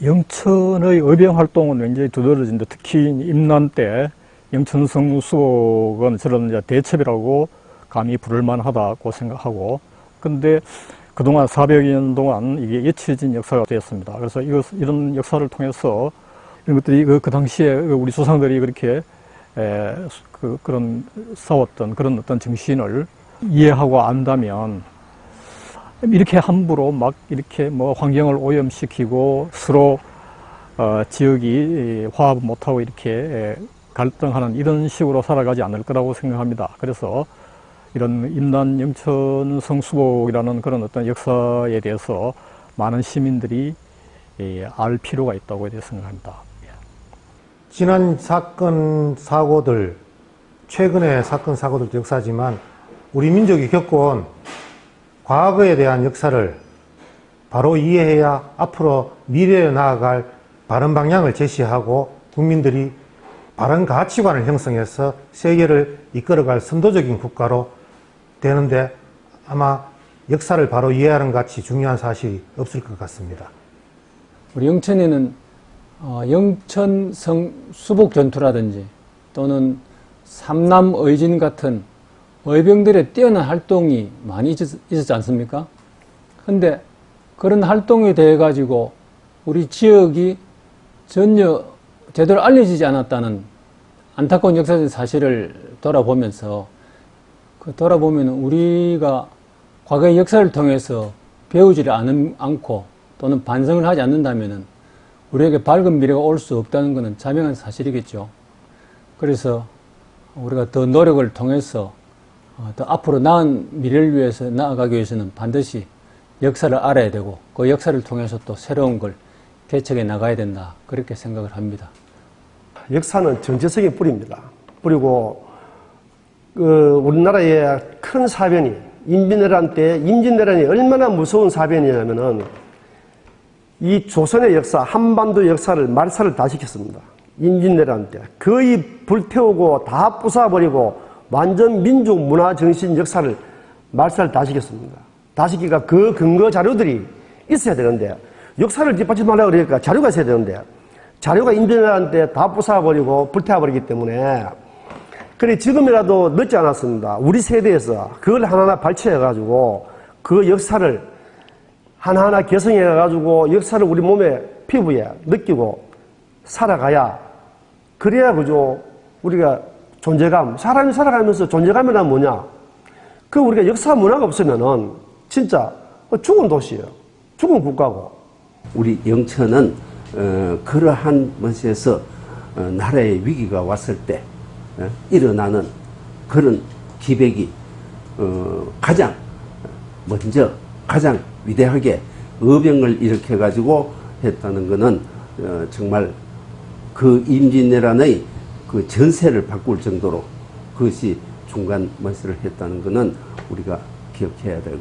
영천의 의병 활동은 굉장히 두드러진데, 특히 임난 때 영천성 수복은 저런 이제 대첩이라고 감히 부를 만하다고 생각하고, 근데 그동안 400여 년 동안 이게 잊혀진 역사가 되었습니다. 그래서 이런 역사를 통해서 이런 것들이 그 당시에 우리 조상들이 그렇게 그런 싸웠던 그런 어떤 정신을 이해하고 안다면, 이렇게 함부로 막 이렇게 뭐 환경을 오염시키고 서로 지역이 화합 못하고 이렇게 갈등하는 이런 식으로 살아가지 않을 거라고 생각합니다. 그래서 이런 임난 영천 성수복이라는 그런 어떤 역사에 대해서 많은 시민들이 알 필요가 있다고 생각합니다. 지난 사건 사고들, 최근의 사건 사고들도 역사지만 우리 민족이 겪어온 과거에 대한 역사를 바로 이해해야 앞으로 미래에 나아갈 바른 방향을 제시하고 국민들이 바른 가치관을 형성해서 세계를 이끌어갈 선도적인 국가로 되는데 아마 역사를 바로 이해하는 같이 중요한 사실이 없을 것 같습니다. 우리 영천에는 영천성 수복 전투라든지 또는 삼남의진 같은 의병들의 뛰어난 활동이 많이 있었지 않습니까? 근데 그런 활동에 대해 가지고 우리 지역이 전혀 제대로 알려지지 않았다는 안타까운 역사적 사실을 돌아보면서 돌아보면 우리가 과거의 역사를 통해서 배우지를 않고 또는 반성을 하지 않는다면 우리에게 밝은 미래가 올 수 없다는 것은 자명한 사실이겠죠. 그래서 우리가 더 노력을 통해서 더 앞으로 나은 미래를 위해서 나아가기 위해서는 반드시 역사를 알아야 되고 그 역사를 통해서 또 새로운 걸 개척해 나가야 된다, 그렇게 생각을 합니다. 역사는 전체적인 뿌리입니다. 그리고 우리나라의 큰 사변이 임진왜란 때, 임진왜란이 얼마나 무서운 사변이냐면은 이 조선의 역사, 한반도 역사를 말살을 다 시켰습니다. 임진왜란 때 거의 불태우고 다 부숴버리고 완전 민족 문화 정신 역사를 말살 다 시켰습니다. 다 시키니까 그 근거 자료들이 있어야 되는데, 역사를 뒷받침하려고 그러니까 자료가 있어야 되는데, 자료가 임진왜란 때 다 부숴버리고 불태워버리기 때문에, 그래 지금이라도 늦지 않았습니다. 우리 세대에서 그걸 하나하나 발췌해가지고 그 역사를 하나하나 개성해가지고 역사를 우리 몸에, 피부에 느끼고 살아가야, 그래야 그죠 우리가 존재감, 사람이 살아가면서 존재감이란 뭐냐? 그 우리가 역사 문화가 없으면은 진짜 죽은 도시예요. 죽은 국가고. 우리 영천은 그러한 것에서 나라의 위기가 왔을 때 일어나는 그런 기백이 가장 먼저 가장 위대하게 의병을 일으켜 가지고 했다는 것은 정말 그 임진왜란의 그 전세를 바꿀 정도로 그것이 중간 말세를 했다는 것은 우리가 기억해야 되고,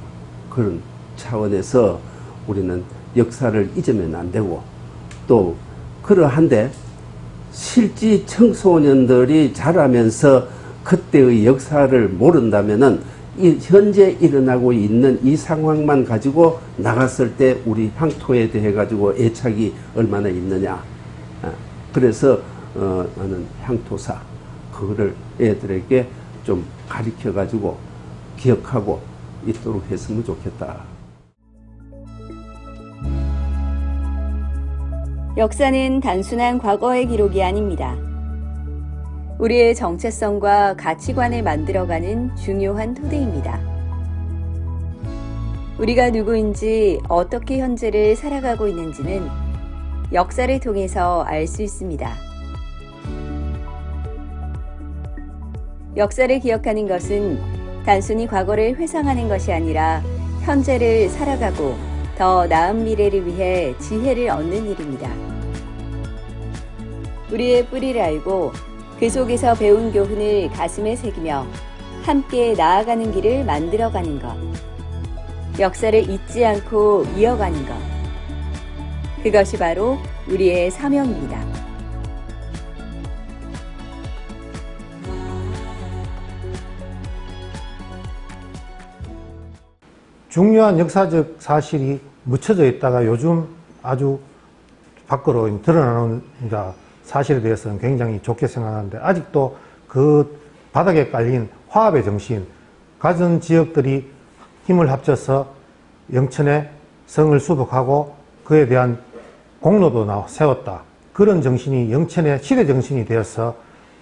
그런 차원에서 우리는 역사를 잊으면 안 되고, 또 그러한데 실제 청소년들이 자라면서 그때의 역사를 모른다면은 현재 일어나고 있는 이 상황만 가지고 나갔을 때 우리 향토에 대해 가지고 애착이 얼마나 있느냐. 그래서 나는 향토사, 그거를 애들에게 좀 가르쳐 가지고 기억하고 있도록 했으면 좋겠다. 역사는 단순한 과거의 기록이 아닙니다. 우리의 정체성과 가치관을 만들어가는 중요한 토대입니다. 우리가 누구인지 어떻게 현재를 살아가고 있는지는 역사를 통해서 알 수 있습니다. 역사를 기억하는 것은 단순히 과거를 회상하는 것이 아니라 현재를 살아가고 더 나은 미래를 위해 지혜를 얻는 일입니다. 우리의 뿌리를 알고 그 속에서 배운 교훈을 가슴에 새기며 함께 나아가는 길을 만들어가는 것. 역사를 잊지 않고 이어가는 것. 그것이 바로 우리의 사명입니다. 중요한 역사적 사실이 묻혀져 있다가 요즘 아주 밖으로 드러나는 사실에 대해서는 굉장히 좋게 생각하는데, 아직도 그 바닥에 깔린 화합의 정신, 가진 지역들이 힘을 합쳐서 영천의 성을 수복하고 그에 대한 공로도 세웠다. 그런 정신이 영천의 시대 정신이 되어서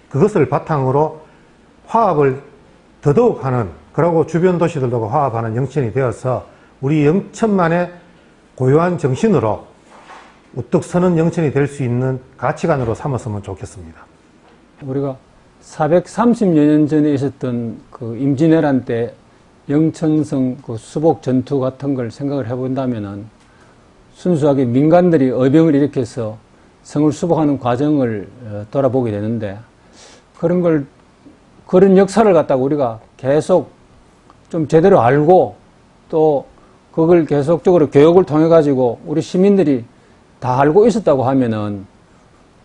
그것을 바탕으로 화합을 더더욱 하는, 그리고 주변 도시들도 화합하는 영천이 되어서 우리 영천만의 고유한 정신으로 우뚝 서는 영천이 될 수 있는 가치관으로 삼았으면 좋겠습니다. 우리가 430여 년 전에 있었던 그 임진왜란 때 영천성 그 수복 전투 같은 걸 생각을 해본다면은 순수하게 민간들이 의병을 일으켜서 성을 수복하는 과정을 돌아보게 되는데, 그런 역사를 갖다가 우리가 계속 좀 제대로 알고 또 그걸 계속적으로 교육을 통해 가지고 우리 시민들이 다 알고 있었다고 하면은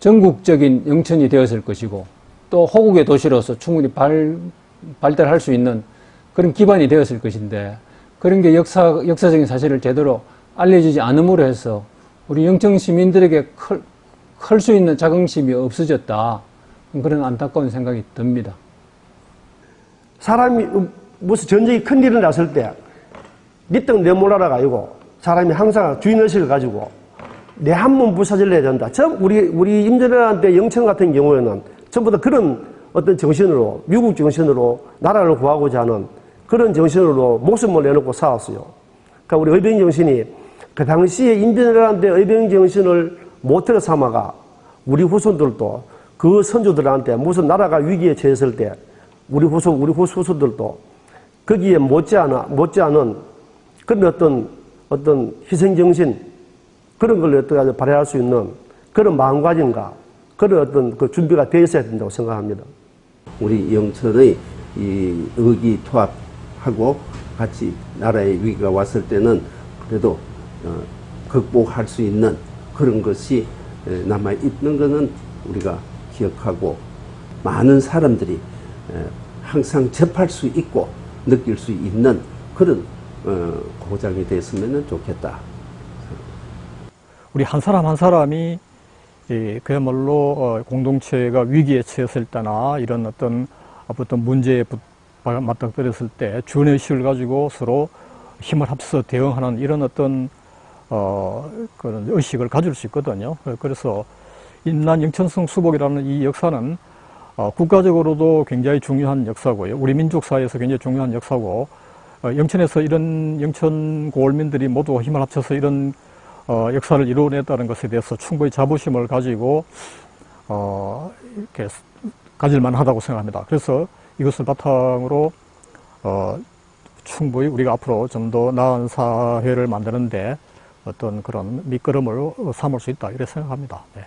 전국적인 영천이 되었을 것이고, 또 호국의 도시로서 충분히 발달할 수 있는 그런 기반이 되었을 것인데, 그런 게 역사적인 사실을 제대로 알려지지 않음으로 해서 우리 영천 시민들에게 클 수 있는 자긍심이 없어졌다. 그런 안타까운 생각이 듭니다. 사람이 무슨 전쟁이 큰 일이 났을 때 니 떡 내 몰라라가 아니고 사람이 항상 주인의식을 가지고 내 한 몸 부사질 내야 된다. 우리 임진왜란 영천 같은 경우에는 전부 다 그런 어떤 정신으로, 미국 정신으로 나라를 구하고자 하는 그런 정신으로 목숨을 내놓고 싸웠어요. 그러니까 우리 의병 정신이 그 당시에 임진왜란 때 의병 정신을 모태로 삼아가 우리 후손들도 그 선조들한테 무슨 나라가 위기에 처했을 때 우리 후손들도 거기에 못지않은 그런 어떤 희생정신, 그런 걸 어떻게 발휘할 수 있는 그런 마음가짐과 그런 어떤 그 준비가 되어 있어야 된다고 생각합니다. 우리 영천의 이 의기투합하고 같이 나라의 위기가 왔을 때는 그래도 극복할 수 있는 그런 것이 남아있는 것은 우리가 기억하고, 많은 사람들이 항상 접할 수 있고 느낄 수 있는 그런 고장이 됐으면 좋겠다. 우리 한 사람 한 사람이 그야말로 공동체가 위기에 처했을 때나 이런 어떤 문제에 맞닥뜨렸을 때 주의식을 가지고 서로 힘을 합쳐서 대응하는 이런 어떤 그런 의식을 가질 수 있거든요. 그래서 임난 영천성 수복이라는 이 역사는 국가적으로도 굉장히 중요한 역사고요. 우리 민족사회에서 굉장히 중요한 역사고, 영천에서 이런 영천 고을민들이 모두 힘을 합쳐서 이런 역사를 이루어냈다는 것에 대해서 충분히 자부심을 가지고 이렇게 가질만 하다고 생각합니다. 그래서 이것을 바탕으로 충분히 우리가 앞으로 좀 더 나은 사회를 만드는데 어떤 그런 밑거름을 삼을 수 있다, 이렇게 생각합니다. 네.